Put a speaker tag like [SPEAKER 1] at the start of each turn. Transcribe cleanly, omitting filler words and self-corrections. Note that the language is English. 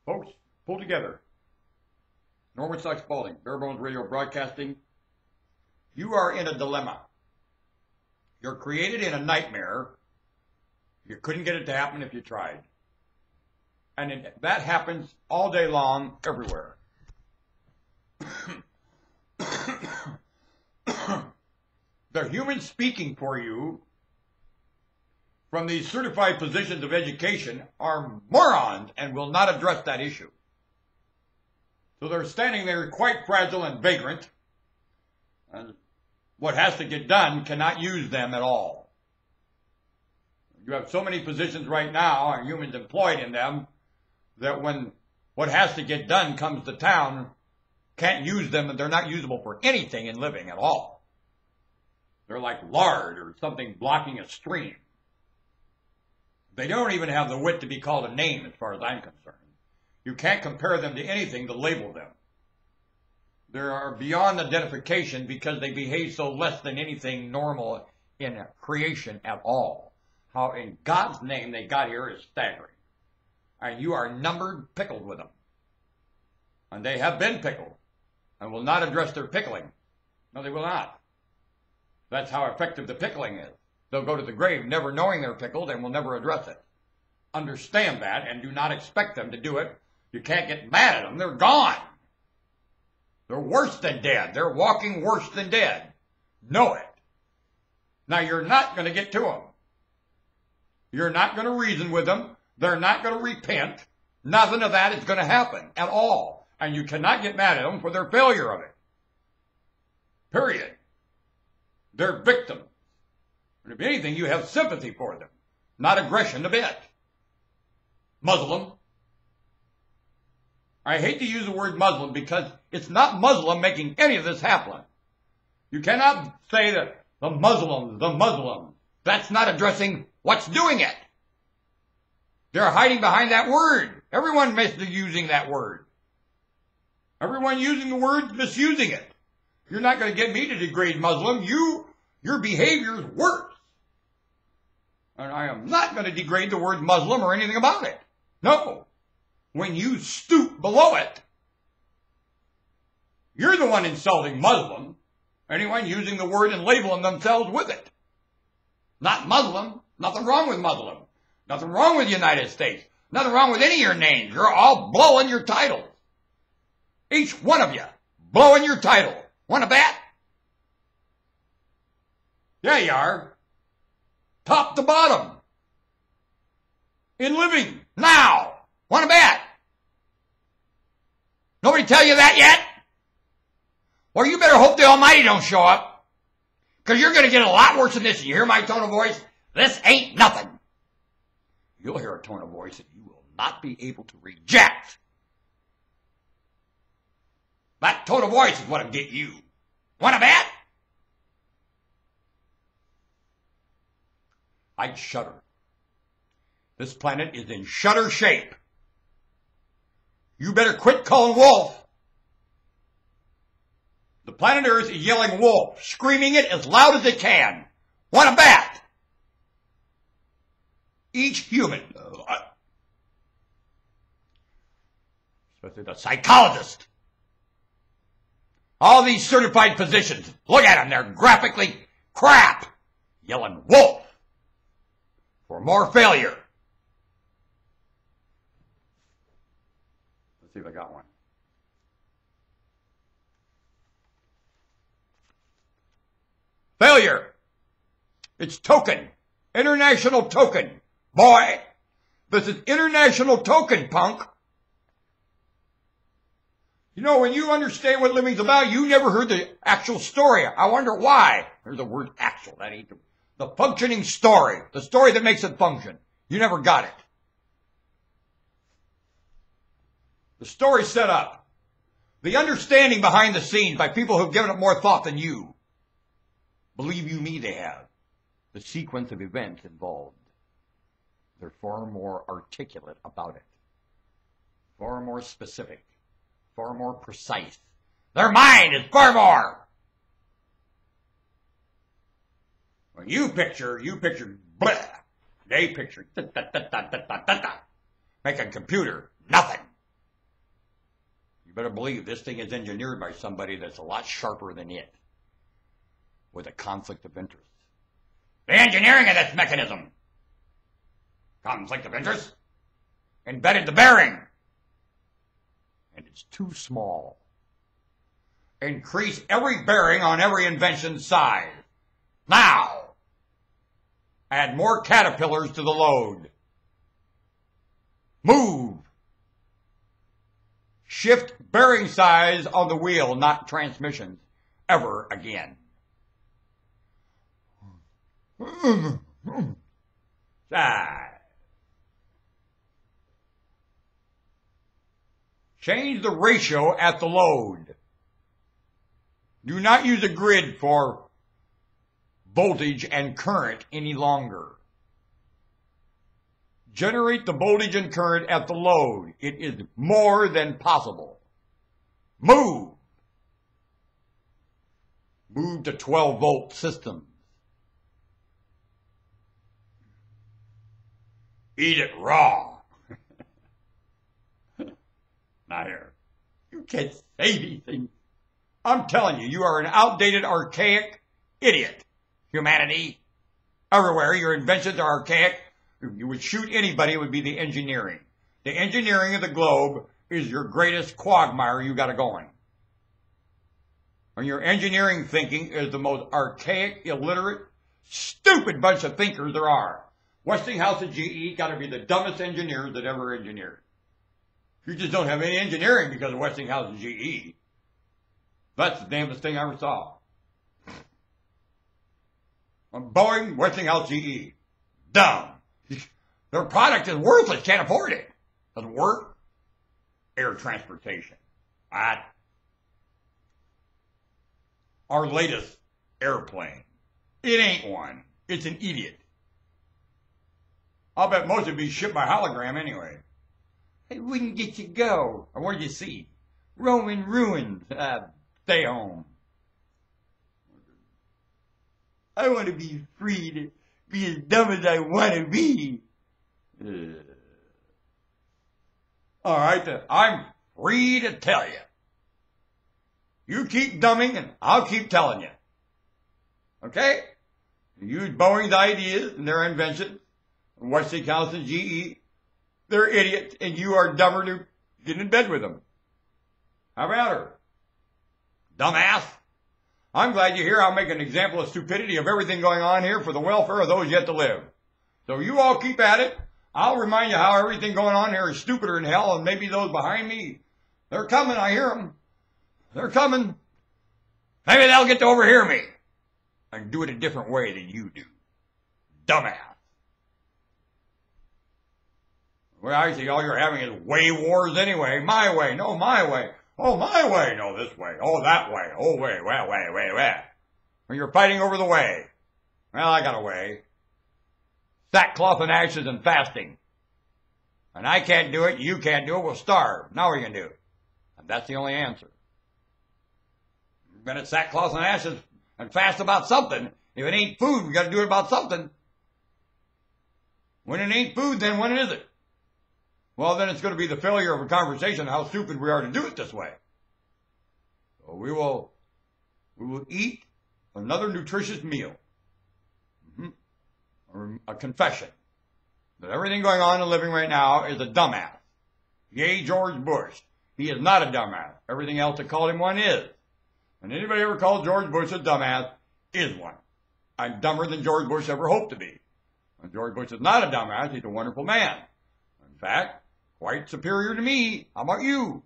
[SPEAKER 1] Folks, pull together. Norman Sucks Spalding, Bare Bones Radio Broadcasting. You are in a dilemma. You're created in a nightmare. You couldn't get it to happen if you tried. And that happens all day long, everywhere. The humans speaking for you from these certified positions of education are morons and will not address that issue. So they're standing there quite fragile and vagrant. And what has to get done cannot use them at all. You have so many positions right now, and humans employed in them, that when what has to get done comes to town, can't use them, and they're not usable for anything in living at all. They're like lard or something blocking a stream. They don't even have the wit to be called a name as far as I'm concerned. You can't compare them to anything to label them. They are beyond identification because they behave so less than anything normal in creation at all. How in God's name they got here is staggering. And you are numbered, pickled with them. And they have been pickled and will not address their pickling. No, they will not. That's how effective the pickling is. They'll go to the grave never knowing they're pickled and will never address it. Understand that and do not expect them to do it. You can't get mad at them. They're gone. They're worse than dead. They're walking worse than dead. Know it. Now, you're not going to get to them. You're not going to reason with them. They're not going to repent. Nothing of that is going to happen at all. And you cannot get mad at them for their failure of it. Period. They're victims. And if anything, you have sympathy for them, not aggression a bit. Muslim. I hate to use the word Muslim because it's not Muslim making any of this happen. You cannot say that the Muslims. That's not addressing what's doing it. They're hiding behind that word. Everyone misusing that word. Everyone using the word, misusing it. You're not going to get me to degrade Muslim. Your behavior is worse. And I am not going to degrade the word Muslim or anything about it. No. When you stoop below it, you're the one insulting Muslim. Anyone using the word and labeling themselves with it. Not Muslim. Nothing wrong with Muslim. Nothing wrong with the United States. Nothing wrong with any of your names. You're all blowing your titles. Each one of you blowing your title. Want a bet? Yeah, you are. Top to bottom. In living. Now. Want to bet? Nobody tell you that yet? Well, you better hope the Almighty don't show up. Because you're going to get a lot worse than this. You hear my tone of voice? This ain't nothing. You'll hear a tone of voice that you will not be able to reject. That tone of voice is what'll get you. Want to bet? I'd shudder. This planet is in shudder shape. You better quit calling wolf. The planet Earth is yelling wolf, screaming it as loud as it can. Want to bet? Each human, especially the psychologist, all these certified positions, look at them, they're graphically crap, yelling wolf for more failure. Let's see if I got one. Failure. It's token. International token. Boy, this is international token, punk. You know, when you understand what living's about, you never heard the actual story. I wonder why. There's the word actual. That ain't the functioning story. The story that makes it function. You never got it. The story set up. The understanding behind the scenes by people who've given it more thought than you. Believe you me, they have. The sequence of events involved. They're far more articulate about it. Far more specific. Far more precise. Their mind is far more. When you picture blah. They picture da, da, da, da, da, da, da, da. Make a computer nothing. better believe this thing is engineered by somebody that's a lot sharper than it, with a conflict of interest. The engineering of this mechanism, conflict of interest, embedded the bearing, and it's too small. Increase every bearing on every invention's size. Now, add more caterpillars to the load. Move. Shift bearing size on the wheel, not transmissions, ever again. Change the ratio at the load. Do not use a grid for voltage and current any longer. Generate the voltage and current at the load. It is more than possible. Move. Move to 12-volt systems. Eat it raw. Now here, you can't say anything. I'm telling you, you are an outdated, archaic idiot. Humanity. Everywhere, your inventions are archaic. If you would shoot anybody, it would be the engineering. The engineering of the globe is your greatest quagmire you got going. And your engineering thinking is the most archaic, illiterate, stupid bunch of thinkers there are. Westinghouse and GE got to be the dumbest engineers that ever engineered. You just don't have any engineering because of Westinghouse and GE. That's the damnedest thing I ever saw. Boeing, Westinghouse, GE. Dumb. Their product is worthless. Can't afford it. Doesn't work. Air transportation. Our latest airplane. It ain't one. It's an idiot. I'll bet most of it be shipped by hologram anyway. It wouldn't get you go. Or what did you see? Roman ruins. Stay home. I want to be free to be as dumb as I want to be. All right, then. I'm free to tell you. You keep dumbing and I'll keep telling you. Okay? You use Boeing's ideas and their inventions, Westinghouse and GE. They're idiots and you are dumber to get in bed with them. How about her? Dumbass. I'm glad you're here. I'll make an example of stupidity of everything going on here for the welfare of those yet to live. So you all keep at it. I'll remind you how everything going on here is stupider than hell, and maybe those behind me, they're coming. I hear them. They're coming. Maybe they'll get to overhear me and do it a different way than you do. Dumbass. Well, I see all you're having is way wars anyway. My way. No, my way. Oh, my way. No, this way. Oh, that way. Oh, way. Well, way. Well, you're fighting over the way. Well, I got a way. Sackcloth and ashes and fasting. And I can't do it. You can't do it. We'll starve. Now what are you going to do? And that's the only answer. You're going to sackcloth and ashes and fast about something. If it ain't food, we got to do it about something. When it ain't food, then when is it? Well, then it's going to be the failure of a conversation how stupid we are to do it this way. So we will eat another nutritious meal. Or a confession that everything going on in the living right now is a dumbass. Yay, George Bush. He is not a dumbass. Everything else that called him one is. And anybody ever called George Bush a dumbass is one. I'm dumber than George Bush ever hoped to be. And George Bush is not a dumbass. He's a wonderful man. In fact, quite superior to me. How about you?